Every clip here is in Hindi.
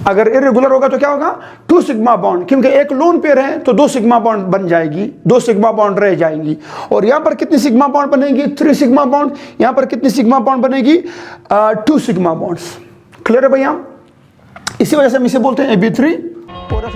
अगर इरेगुलर होगा तो क्या होगा, 2 सिग्मा बॉन्ड, क्योंकि एक लोन पेयर है तो 2 सिग्मा बॉन्ड बन जाएगी, 2 सिग्मा बॉन्ड रह जाएंगी। और यहां पर कितनी सिग्मा बॉन्ड बनेगी, 3 सिग्मा बॉन्ड। यहां पर कितनी सिग्मा बॉन्ड बनेगी, 2 सिग्मा बॉन्ड्स। क्लियर है भैया? इसी वजह से हम इसे बोलते हैं AB3। और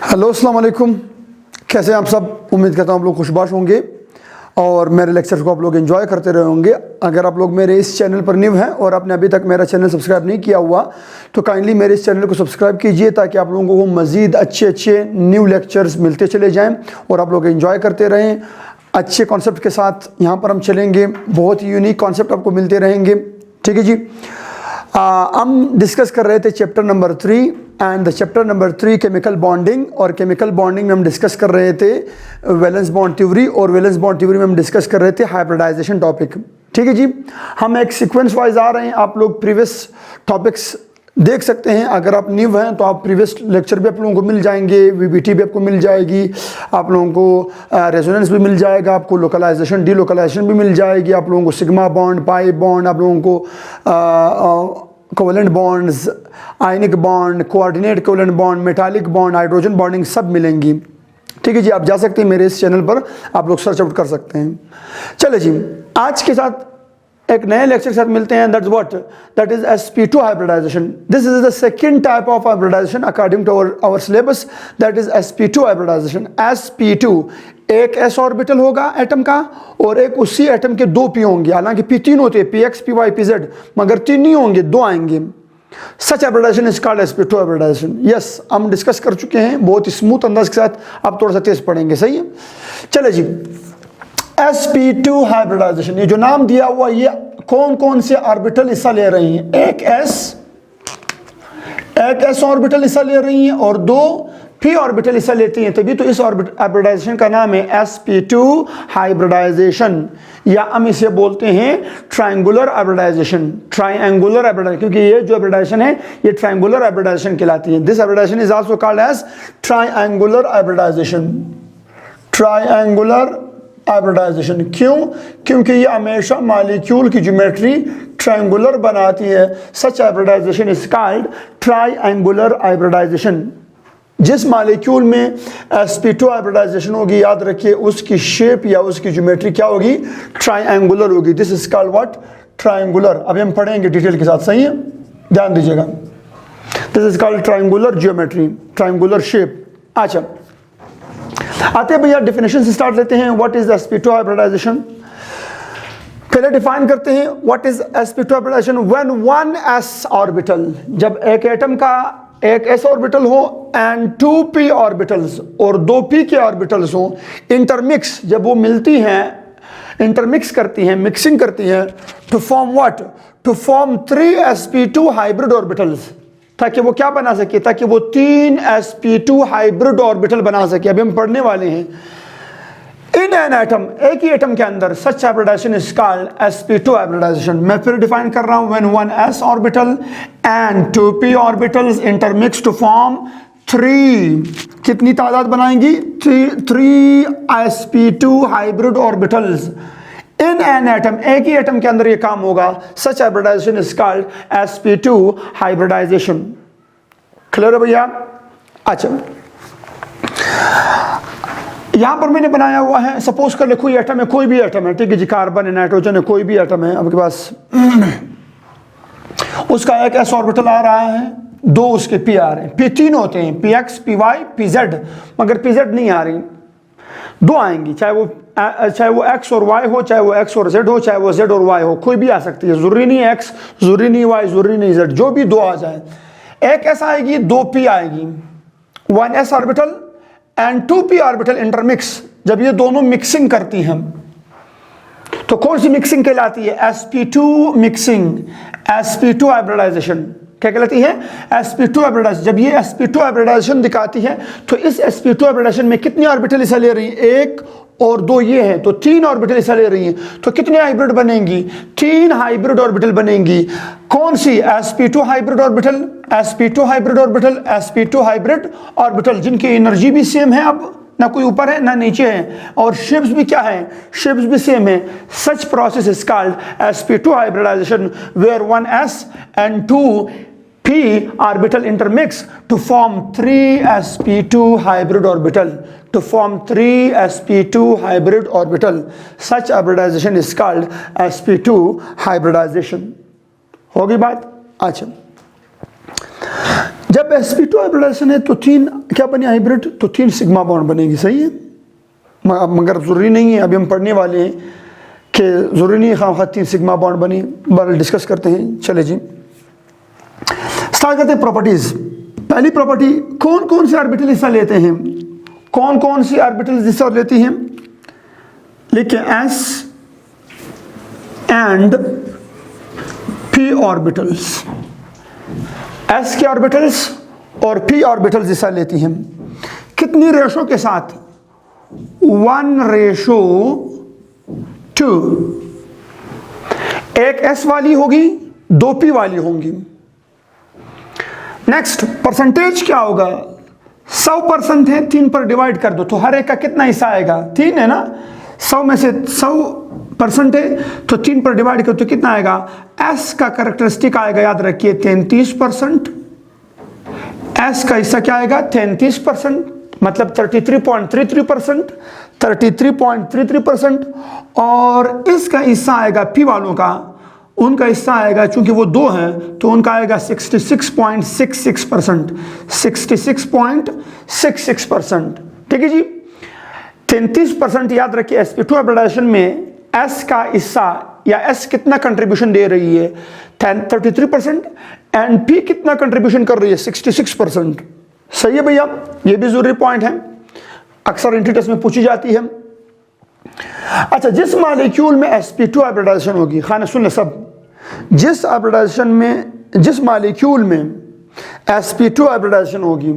हेलो अस्सलाम वालेकुम, कैसे हैं आप सब? उम्मीद करता हूँ आप लोग खुशबाश होंगे और मेरे लेक्चर्स को आप लोग एंजॉय करते रहे होंगे। अगर आप लोग मेरे इस चैनल पर न्यू हैं और आपने अभी तक मेरा चैनल सब्सक्राइब नहीं किया हुआ तो काइंडली मेरे इस चैनल को सब्सक्राइब कीजिए, ताकि आप लोगों को मज़ीद अच्छे न्यू लेक्चर्स मिलते चले जाएँ और आप लोग एंजॉय करते रहें। अच्छे कॉन्सेप्ट के साथ यहाँ पर हम चलेंगे, बहुत ही यूनिक कॉन्सेप्ट आपको मिलते रहेंगे। ठीक है जी। हम डिस्कस कर रहे थे chapter number 3 and the chapter number 3 chemical bonding. और केमिकल बॉन्डिंग में हम डिस्कस कर रहे थे वैलेंस बॉन्ड थ्योरी, और वैलेंस बॉन्ड थ्योरी में हम डिस्कस कर रहे थे हाइब्रिडाइजेशन टॉपिक। ठीक है जी। हम एक सीक्वेंस वाइज आ रहे हैं, आप लोग प्रीवियस टॉपिक्स देख सकते हैं। अगर आप न्यू हैं तो आप प्रीवियस लेक्चर भी आप लोगों को मिल जाएंगे, वीबीटी भी आपको मिल जाएगी, आप लोगों को रेजोनेंस भी मिल जाएगा, आपको लोकलाइजेशन डीलोकलाइजेशन भी मिल जाएगी, आप लोगों को सिग्मा बॉन्ड, पाई बॉन्ड, आप लोगों को covalent bonds, ionic bond, coordinate covalent bond, metallic bond, hydrogen bonding सब मिलेंगी। ठीक है जी। आप जा सकते हैं मेरे इस चैनल पर, आप लोग सर्च आउट कर सकते हैं। चले जी, आज के साथ एक नए लेक्चर के साथ मिलते हैं। That's what, that is sp2 hybridization. This is the second type of hybridization according to our syllabus, that is sp2 hybridization. sp2 एक s ऑर्बिटल होगा एटम का और एक उसी एटम के 2 p होंगे। हालांकि p 3 होते हैं, px py pz, मगर 3 नहीं होंगे, 2 आएंगे। Such hybridization is called sp2 hybridization. Yes, हम डिस्कस कर चुके हैं बहुत ही स्मूथ अंदाज के साथ, अब थोड़ा सा तेज पढ़ेंगे। सही है, चले जी। sp2 हाइब्रिडाइजेशन, ये जो नाम दिया हुआ, ये कौन कौन से ऑर्बिटल हिस्सा ले रही हैं? एक s ऑर्बिटल हिस्सा ले रही हैं और 2 p ऑर्बिटल हिस्सा लेती हैं, तभी तो इस हाइब्रिडाइजेशन का नाम है sp2 हाइब्रिडाइजेशन, या हम इसे बोलते हैं ट्रायंगुलर हाइब्रिडाइजेशन। ट्रायंगुलर हाइब्रिडाइजेशन, क्योंकि ये जो हाइब्रिडाइजेशन है ये ट्रायंगुलर हाइब्रिडाइजेशन कहलाती है। This hybridization is also called as triangular hybridization. Triangular hybridization क्यों? क्योंकि ये हमेशा मॉलिक्यूल की ज्योमेट्री ट्रायंगुलर बनाती है। Such hybridization is called triangular hybridization. जिस मॉलिक्यूल में sp2 हाइब्रिडाइजेशन होगी, याद रखिए उसकी शेप या उसकी ज्योमेट्री क्या होगी? ट्रायंगुलर होगी। This is called what? Triangular. अभी हम पढ़ेंगे डिटेल के साथ, सही है, ध्यान दीजिएगा। This is called triangular geometry, triangular shape. अच्छा, आते हैं भैया डेफिनेशन से स्टार्ट लेते हैं। What is sp2 hybridization? पहले डिफाइन करते हैं what is sp2 hybridization. When one s orbital, जब एक एटम का एक s ऑर्बिटल हो एंड 2 p ऑर्बिटल्स और 2 p के ऑर्बिटल्स हो, इंटरमिक्स, जब वो मिलती हैं, इंटरमिक्स करती हैं, मिक्सिंग करती हैं, to form what? To form 3 sp2 hybrid orbitals, ताकि वो क्या बना सके? ताकि वो 3 sp2 हाइब्रिड ऑर्बिटल बना सके। अभी हम पढ़ने वाले हैं। इन एन एटम, एक ही एटम के अंदर, such hybridization is called sp2 hybridization. मैं फिर डिफाइन कर रहा हूं। When one s orbital and 2 p orbitals intermix to form 3, कितनी तादाद बनाएंगी? 3 sp2 hybrid orbitals in an atom, एक ही एटम के अंदर ये काम होगा। Such hybridization is called sp2 hybridization. Clear है भैया? अच्छा, यहां पर मैंने बनाया हुआ है, सपोज कर ले कोई एटम है, कोई भी एटम है, ठीक है जी, कार्बन है, नाइट्रोजन है, कोई भी एटम है आपके पास, उसका एक s ऑर्बिटल आ रहा है, 2 उसके p आ रहे हैं। p 3 होते हैं, px py pz, मगर pz नहीं आ रही, 2 आएंगी, चाहे वो चाहे वो एक्स और वाई हो, चाहे वो एक्स और जेड हो, चाहे वो जेड और वाई हो, कोई भी आ सकती है, जरूरी नहीं एक्स, जरूरी नहीं वाई, जरूरी नहीं जेड, जो भी दो आ जाए। एक एस आएगी, 2p आएगी, 1s orbital and 2p orbital intermix. जब ये दोनों मिक्सिंग करती हैं तो कौन सी मिक्सिंग कहलाती है? sp2 mixing, sp2 hybridisation. क्या कहलाती है? sp2 hybridisation. जब ये sp2 हाइब्रिडाइजेशन दिखाती है तो इस sp2 हाइब्रिडाइजेशन में कितनी ऑर्बिटल हिस्सा ले रही है? 1 और 2 ये है, तो 3 ऑर्बिटल हिस्सा ले रही हैं। तो कितने हाइब्रिड बनेंगी? 3 हाइब्रिड ऑर्बिटल बनेंगी। कौन सी? sp2 hybrid orbital, sp2 hybrid orbital, sp2 hybrid orbital, जिनकी एनर्जी भी सेम है, अब ना कोई ऊपर है ना नीचे है, और शेप्स भी क्या है? शेप्स भी सेम है। Such process is called sp2 hybridization where 1s and 2p orbital intermix to form 3 sp2 hybrid orbital, to form 3 sp2 hybrid orbital. Such hybridization is called sp2 hybridization. होगी बात? अच्छा, जब sp2 हाइब्रिडाइजेशन है तो 3 क्या बने हाइब्रिड? तो 3 सिग्मा बॉन्ड बनेगी, सही है। मगर ज़रूरी नहीं है, अभी हम पढ़ने वाले हैं कि ज़रूरी नहीं है खामखा 3 सिग्मा बॉन्ड बनी, बार डिस्कस करते हैं। चले जी, स्टार्ट करते हैं प्रॉपर्टीज। पहली प्रॉपर्टी, कौन कौन से ऑर्बिटल हिस्सा लेते हैं? कौन कौन सी ऑर्बिटल हिस्सा लेती हैं? लिखिए s and p orbitals, s के ऑर्बिटल्स और p ऑर्बिटल्स हिस्सा लेती हैं। कितनी रेशो के साथ? 1:2। एक s वाली होगी, 2 p वाली होंगी। नेक्स्ट, परसेंटेज क्या होगा? 100% है, 3 पर डिवाइड कर दो तो हर एक का कितना हिस्सा आएगा? 3 है ना। 100 में से 100% है तो 3 पर डिवाइड करो तो कितना आएगा? s का कैरेक्टरिस्टिक आएगा, याद रखिए 33%। s का हिस्सा क्या आएगा? 33%, मतलब 33.33%, 33.33%। और इसका हिस्सा आएगा p वालों का, उनका हिस्सा आएगा, चूंकि वो 2 हैं तो उनका आएगा 66.66%, 66.66%। ठीक है जी। 33% याद रखिए sp2 हाइब्रिडाइजेशन में s का हिस्सा या s कितना कंट्रीब्यूशन दे रही है? 33%। एंड p कितना कंट्रीब्यूशन कर रही है? 66%। सही है भैया, ये भी जरूरी पॉइंट है, अक्सर एंट्री टेस्ट में पूछी जाती है। अच्छा, जिस मॉलिक्यूल में sp2 हाइब्रिडाइजेशन होगी, खाने सुन ले सब, जिस हाइब्रिडाइजेशन में, जिस मॉलिक्यूल में sp2 हाइब्रिडाइजेशन होगी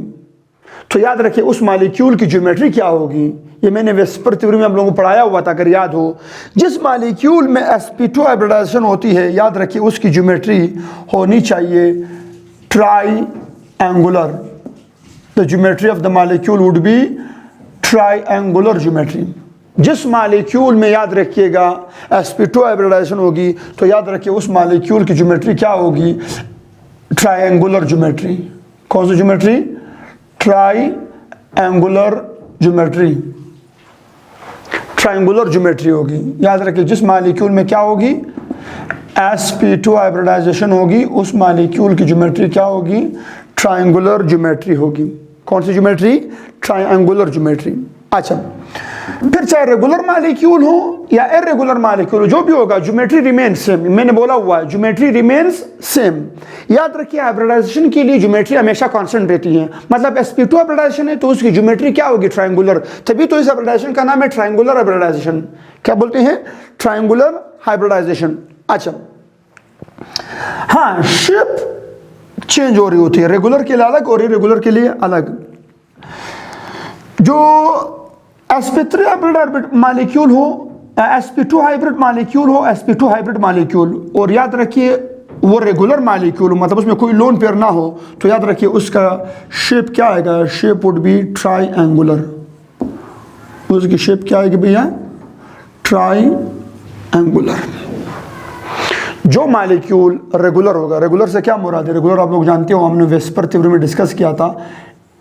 तो याद रखिए उस मॉलिक्यूल की ज्योमेट्री क्या होगी? ये मैंने वेस्पर थ्योरी में आप लोगों को पढ़ाया हुआ था, अगर याद हो। जिस मॉलिक्यूल में sp2 हाइब्रिडाइजेशन होती है, याद रखिए उसकी ज्योमेट्री होनी चाहिए triangular. The geometry of the molecule would be triangular geometry. जिस मॉलिक्यूल में याद रखिएगा sp2 हाइब्रिडाइजेशन होगी तो याद रखिए उस मॉलिक्यूल की ज्योमेट्री क्या होगी? Triangular geometry. कौन सी geometry? Triangular geometry. Triangular geometry होगी। याद रखिए जिस मॉलिक्यूल में क्या होगी? sp2 हाइब्रिडाइजेशन होगी, उस मॉलिक्यूल की ज्योमेट्री क्या होगी? ट्रायंगुलर ज्योमेट्री होगी। कौन सी ज्योमेट्री? Triangular geometry. अच्छा, फिर चाहे रेगुलर मॉलिक्यूल हो या इरेगुलर मॉलिक्यूल हो, जो भी होगा ज्योमेट्री रिमेन्स सेम। मैंने बोला हुआ है ज्योमेट्री रिमेन्स सेम। याद रखिए हाइब्रिडाइजेशन के लिए ज्योमेट्री हमेशा कांस्टेंट रहती है। मतलब sp2 हाइब्रिडाइजेशन है तो उसकी ज्योमेट्री क्या होगी? ट्रायंगुलर। तभी तो इस हाइब्रिडाइजेशन का नाम है ट्रायंगुलर हाइब्रिडाइजेशन। क्या बोलते हैं? Triangular hybridization. अच्छा, हाँ, शेप चेंज हो रही होती है, रेगुलर के लिए अलग और इरेगुलर के लिए अलग। जो sp3 हाइब्रिड मॉलिक्यूल हो, sp2 हाइब्रिड मॉलिक्यूल हो, sp2 हाइब्रिड मॉलिक्यूल, और याद रखिए वो रेगुलर मॉलिक्यूल, मतलब उसमें कोई लोन पेयर ना हो, तो याद रखिए उसका शेप क्या आएगा? Shape would be triangular. उसकी शेप क्या आएगी भैया? ट्राईएंगुलर। जो मॉलिक्यूल रेगुलर होगा, रेगुलर से क्या मुराद है? रेगुलर आप लोग जानते हो, हमने वेस्पर थ्योरी में डिस्कस किया था,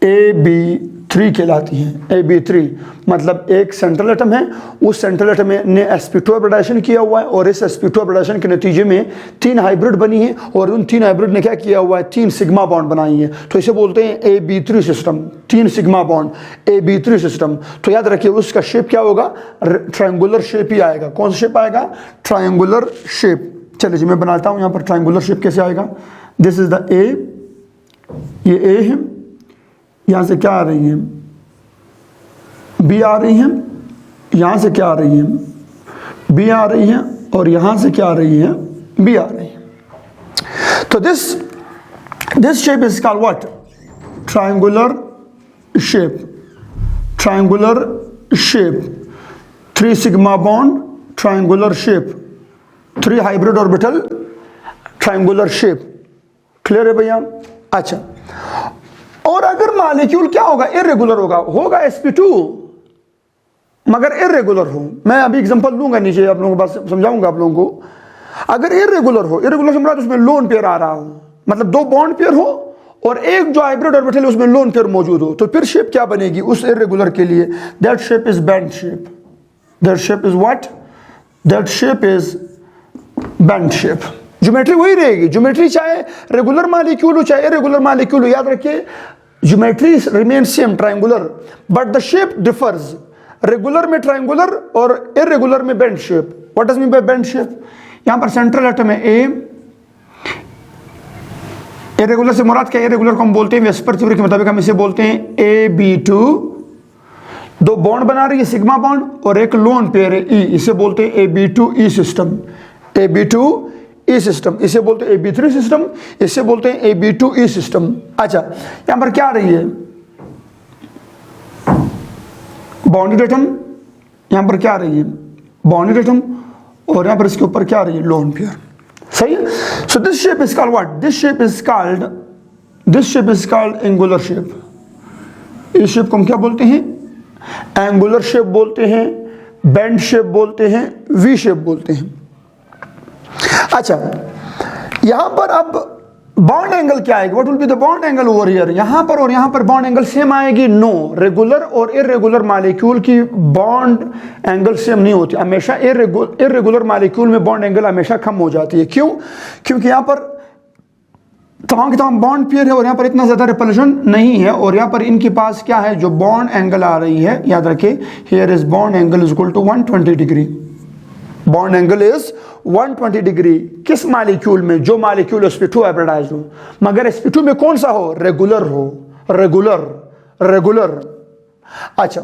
ए बी 3 कहलाती हैं। Ab3 मतलब एक सेंट्रल एटम है, उस सेंट्रल एटम ने sp2 हाइब्रिडाइजेशन किया हुआ है और इस sp2 हाइब्रिडाइजेशन के नतीजे में 3 हाइब्रिड बनी है और उन 3 हाइब्रिड ने क्या किया हुआ है, 3 सिग्मा बॉन्ड बनाई है। तो इसे बोलते हैं Ab3 system, 3 sigma bond Ab3 system. तो याद रखिए उसका शेप क्या होगा, ट्रायंगुलर शेप ही आएगा। कौन सा शेप आएगा, ट्रायंगुलर शेप। चलिए जी मैं बनाता हूँ यहाँ पर ट्रायंगुलर शेप कैसे आएगा। दिस इज द A, ये A है, यहाँ से क्या आ रही है, B आ रही है, यहाँ से क्या आ रही है, B आ रही है और यहाँ से क्या आ रही है, B आ रही है। तो this shape is called what, triangular shape. Triangular shape, 3 sigma bond, triangular shape, 3 hybrid orbital, triangular shape. Clear है भैया। अच्छा, और अगर मॉलिक्यूल क्या होगा, इर्रेगुलर होगा sp2 मगर इर्रेगुलर हो। मैं अभी एग्जांपल लूंगा नीचे, आप लोगों को बात समझाऊंगा आप लोगों को। अगर इर्रेगुलर हो, इर्रेगुलर से मतलब उसमें लोन पेयर आ रहा हो, मतलब 2 बॉन्ड पेयर हो और एक जो हाइब्रिड ऑर्बिटल है उसमें लोन पेयर मौजूद हो, तो फिर शेप क्या बनेगी उस इर्रेगुलर के लिए, that shape is band shape. That shape is what, that shape is band shape. Geometry वही रहेगी, ज्योमेट्री चाहे रेगुलर मॉलिक्यूल हो चाहे इर्रेगुलर मॉलिक्यूल हो, याद रखिए geometry remain same triangular, but the shape differs. Regular में ट्रायंगुलर और इर्रेगुलर में bend shape. What does mean by bend shape, यहां पर सेंट्रल एटम है A, इर्रेगुलर से मुराद क्या है, इर्रेगुलर को हम बोलते हैं वेस्पर थ्योरी के मुताबिक हम इसे बोलते हैं Ab2, 2 बॉन्ड बना रही है सिग्मा बॉन्ड और एक लोन पेयर है E, इसे बोलते हैं Ab2E सिस्टम। Ab2E सिस्टम, इसे बोलते हैं Ab3 सिस्टम, इसे बोलते हैं Ab2E सिस्टम। अच्छा, यहां पर क्या आ रही है, बॉन्डेड एटम, यहां पर क्या आ रही है, बॉन्डेड एटम और यहां पर इसके ऊपर क्या आ रही है, लोन पेयर। सही है। So this shape is called what, this shape is called angular shape. इस शेप को हम क्या बोलते हैं, एंगुलर शेप बोलते हैं, बेंड शेप बोलते हैं, वी शेप बोलते हैं। अच्छा, यहां पर अब बॉन्ड एंगल क्या आएगी, what will be the bond angle over here, यहां पर और यहां पर बॉन्ड एंगल सेम आएगी, नो। रेगुलर और इर्रेगुलर मॉलिक्यूल की बॉन्ड एंगल सेम नहीं होती, हमेशा इर्रेगुलर मॉलिक्यूल में बॉन्ड एंगल हमेशा कम हो जाती है। क्यों, क्योंकि यहां पर तमाम के तमाम बॉन्ड पेयर है और यहां पर इतना ज्यादा रिपल्शन नहीं है और यहां पर इनके पास क्या है, जो बॉन्ड एंगल आ रही है, याद रखिए here is bond angle is equal to 120 degree. Bond angle is 120 degree किस मॉलिक्यूल में, जो मॉलिक्यूल sp2 हाइब्रिडाइज्ड हो, मगर sp2 में कौन सा हो, रेगुलर हो, रेगुलर। अच्छा,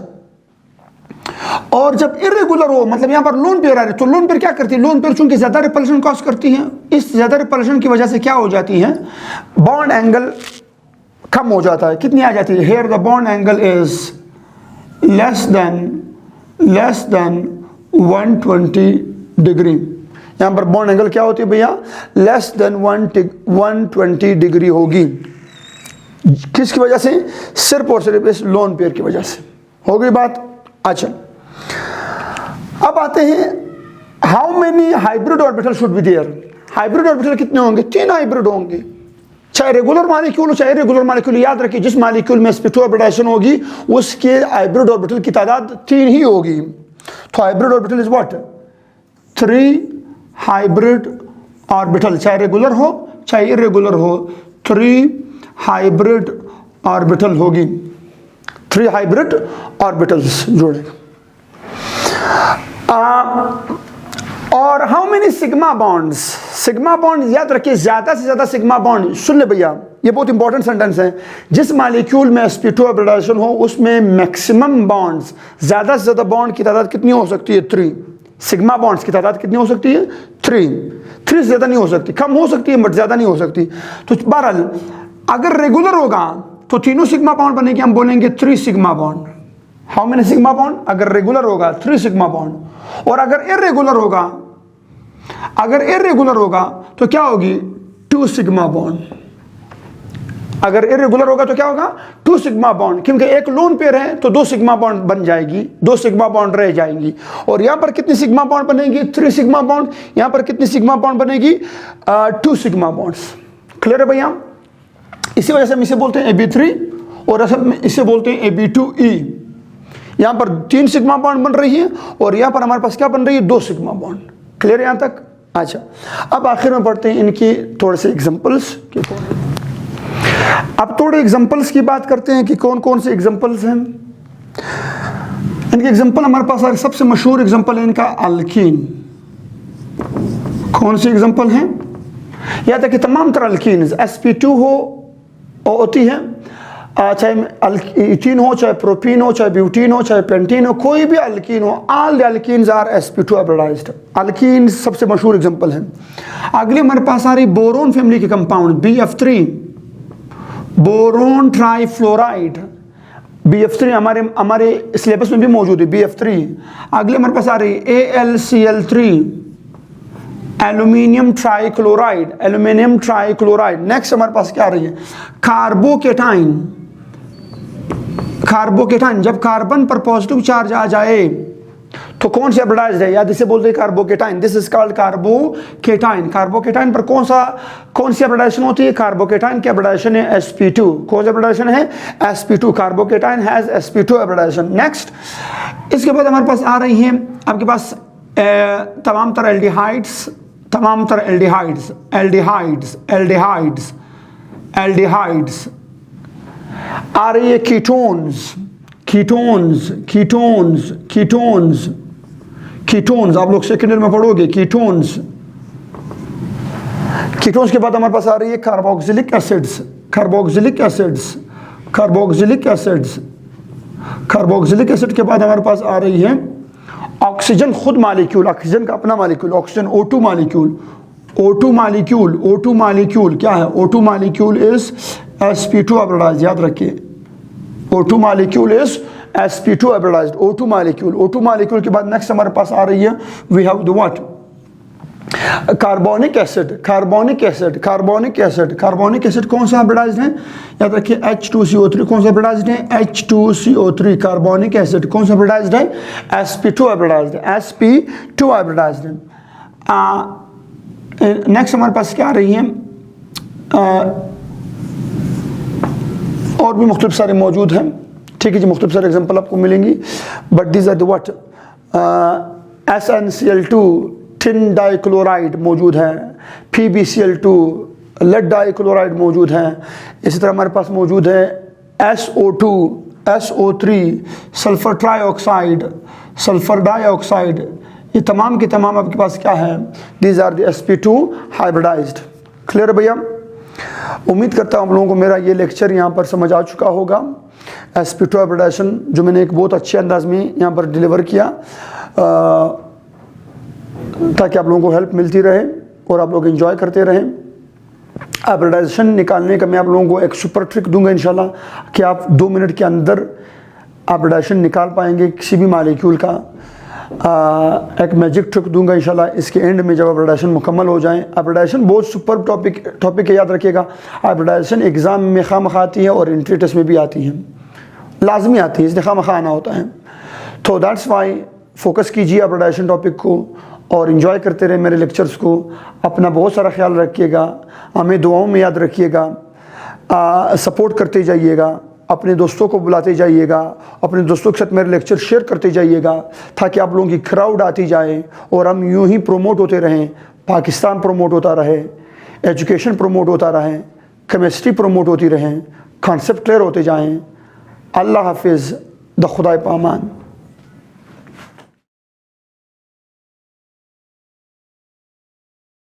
और जब इर्रेगुलर हो मतलब यहां पर लोन पेयर आ रही, तो लोन पेयर क्या करती है, लोन पेयर चूंकि ज्यादा रिपल्शन कॉज करती है, इस ज्यादा रिपल्शन की वजह से क्या हो जाती है, बॉन्ड एंगल कम हो जाता है। कितनी आ जाती है, here the bond angle is less than 120 degree. यहां पर बॉन्ड एंगल क्या होती है भैया, लेस देन 120 डिग्री होगी। किसकी वजह से, सिर्फ और सिर्फ इस लोन पेयर की वजह से। हो गई बात। अच्छा, अब आते हैं how many hybrid orbital should be there. Hybrid orbital कितने होंगे, 3 हाइब्रिड होंगे, चाहे रेगुलर मॉलिक्यूल हो चाहे इर्रेगुलर मॉलिक्यूल। याद रखिए जिस मॉलिक्यूल में sp2 हाइब्रिडाइजेशन होगी उसके हाइब्रिड ऑर्बिटल की तादाद 3 ही होगी। तो hybrid orbital is what, 3 hybrid orbital, चाहे रेगुलर हो चाहे इर्रेगुलर हो, 3 हाइब्रिड ऑर्बिटल होगी, 3 हाइब्रिड ऑर्बिटल्स जोड़ेगा। और how many sigma bonds, sigma bond याद रखिए ज्यादा से ज्यादा सिग्मा बॉन्ड। सुन ले भैया, ये बहुत इंपॉर्टेंट सेंटेंस है। जिस मॉलिक्यूल में sp2 हाइब्रिडाइजेशन हो उसमें मैक्सिमम बॉन्ड्स, ज्यादा से ज्यादा बॉन्ड की तादाद कितनी हो सकती है, 3। सिग्मा बॉन्ड्स की तादाद कितनी हो सकती है, 3 से ज्यादा नहीं हो सकती, कम हो सकती है बट ज्यादा नहीं हो सकती। तो बहरहाल अगर रेगुलर होगा तो तीनों सिग्मा बॉन्ड बनेंगे, हम बोलेंगे 3 sigma bond. How many sigma bond, अगर रेगुलर होगा 3 सिग्मा बॉन्ड, और अगर इर्रेगुलर होगा तो क्या होगी, 2 सिग्मा बॉन्ड। अगर इर्रेगुलर होगा तो क्या होगा, 2 सिग्मा बॉन्ड, क्योंकि एक लोन पेयर है तो 2 सिग्मा बॉन्ड बन जाएगी, 2 सिग्मा बॉन्ड रह जाएंगी। और यहां पर कितनी सिग्मा बॉन्ड बनेगी, 3 सिग्मा बॉन्ड। यहां पर कितनी सिग्मा बॉन्ड बनेगी, 2 सिग्मा बॉन्ड्स। क्लियर है भैया। इसी वजह से हम इसे बोलते हैं Ab3 और असल में इसे बोलते हैं AB2E। यहाँ पर 3 सिग्मा बॉन्ड बन रही है और यहाँ पर हमारे पास क्या बन रही है, 2 सिग्मा बॉन्ड। क्लियर है यहाँ तक? अच्छा, अब आखिर में पढ़ते हैं इनके थोड़े से एग्जांपल्स। अब थोड़े एग्जांपल्स की बात करते हैं कि कौन कौन से एग्जांपल्स हैं। इनके एग्जांपल हमारे पास आ, सबसे मशहूर एग्जांपल है इनका अल्कीन। कौन सी एग्जांपल हैं? या तक कि तमाम तरह अल्कीन sp2 होती है, चाहे इथीन हो, चाहे प्रोपीन हो, चाहे ब्यूटीन हो, चाहे पेंटीन हो, कोई भी अल्कीन हो, all the alkenes are sp2 hybridized. Alkene सबसे मशहूर एग्जांपल है। अगले हमारे पास आ रही बोरोन फैमिली के compound BF3, boron trifluoride. BF3 हमारे सिलेबस में भी मौजूद है BF3। अगले हमारे पास आ रही AlCl3, aluminium trichloride, aluminium trichloride. Next हमारे पास क्या आ रही है, कार्बोकेटाइन। कार्बोकेटाइन, जब कार्बन पर पॉजिटिव चार्ज आ जाए तो कौन सा हाइब्रिडाइज्ड है, या जिसे बोलते हैं carbocation, this is called carbocation. Carbocation पर कौन सी हाइब्रिडाइजेशन होती है, कार्बोकेटाइन की हाइब्रिडाइजेशन है sp2। कौन सा हाइब्रिडाइजेशन है, sp2। Carbocation has sp2 hybridisation. Next इसके बाद हमारे पास आ रही हैं आपके पास तमाम तरह एल्डिहाइड्स, तमाम तरह एल्डिहाइड्स, एल्डिहाइड्स, एल्डिहाइड्स, एल्डिहाइड्स। आ रही है ketones, ketones, ketones, ketones, ketones. आप लोग सेकेंड ईयर में पढ़ोगे कीटोन्स। कीटोन्स के बाद हमारे पास आ रही है carboxylic acids, carboxylic acids, carboxylic acids. Carboxylic acid के बाद हमारे पास आ रही है ऑक्सीजन खुद मालिक्यूल, ऑक्सीजन का अपना molecule, oxygen O2 molecule, O2 molecule, O2 molecule क्या है, O2 molecule is sp2 hybridised. याद रखिए O2 molecule is sp2 hybridized, O2 molecule. O2 molecule के बाद नेक्स्ट हमारे पास आ रही है we have the what, carbonic acid, carbonic acid, carbonic acid. Carbonic acid कौन सा हाइब्रिडाइज्ड है, याद रखिए H2CO3। कौन सा हाइब्रिडाइज्ड है, H2CO3। कार्बोनिक एसिड कौन सा हाइब्रिडाइज्ड है, sp2 हाइब्रिडाइज्ड है, sp2 हाइब्रिडाइज्ड है। नेक्स्ट हमारे पास क्या आ रही है, और भी मुख्तलिफ सारे मौजूद हैं। ठीक है जी, मुख्तलिफ सारे एग्जांपल आपको मिलेंगी, but this are the what, SnCl2 tin dichloride मौजूद है, PbCl2 लेड डाइक्लोराइड मौजूद है। इसी तरह हमारे पास मौजूद है SO2, SO3, sulphur trioxide, sulphur dioxide. ये तमाम के तमाम आपके पास क्या है, these are the sp2 hybridized. Clear है भैया? उम्मीद करता हूँ आप लोगों को मेरा ये लेक्चर यहाँ पर समझ आ चुका होगा। sp2 हाइब्रिडाइजेशन जो मैंने एक बहुत अच्छे अंदाज में यहाँ पर डिलीवर किया, ताकि आप लोगों को हेल्प मिलती रहे और आप लोग एंजॉय करते रहें। हाइब्रिडाइजेशन निकालने का मैं आप लोगों को एक सुपर ट्रिक दूंगा इंशाल्लाह, कि आप 2 मिनट के अंदर हाइब्रिडाइजेशन निकाल पाएंगे किसी भी मालिक्यूल का। एक मैजिक ट्रिक दूंगा इंशाल्लाह इसके एंड में, जब हाइब्रिडाइजेशन मुकम्मल हो जाए। हाइब्रिडाइजेशन बहुत सुपर टॉपिक है, याद रखिएगा। हाइब्रिडाइजेशन एग्ज़ाम में खामखा आती है और एंट्री टेस्ट में भी आती है, लाजमी आती है, इसलिए खामखा आना होता है। तो दैट्स वाई फोकस कीजिए हाइब्रिडाइजेशन टॉपिक को और इन्जॉय करते रहे मेरे लेक्चर्स को। अपना बहुत सारा ख्याल रखिएगा, हमें दुआओं में याद रखिएगा, सपोर्ट करते जाइएगा, अपने दोस्तों को बुलाते जाइएगा, अपने दोस्तों के साथ मेरे लेक्चर शेयर करते जाइएगा, ताकि आप लोगों की क्राउड आती जाए और हम यूं ही प्रोमोट होते रहें। पाकिस्तान प्रोमोट होता रहे, एजुकेशन प्रोमोट होता रहे, केमिस्ट्री प्रोमोट होती रहें, कॉन्सेप्ट क्लियर होते जाएँ। अल्लाह हाफिज़, द खुदा पामान।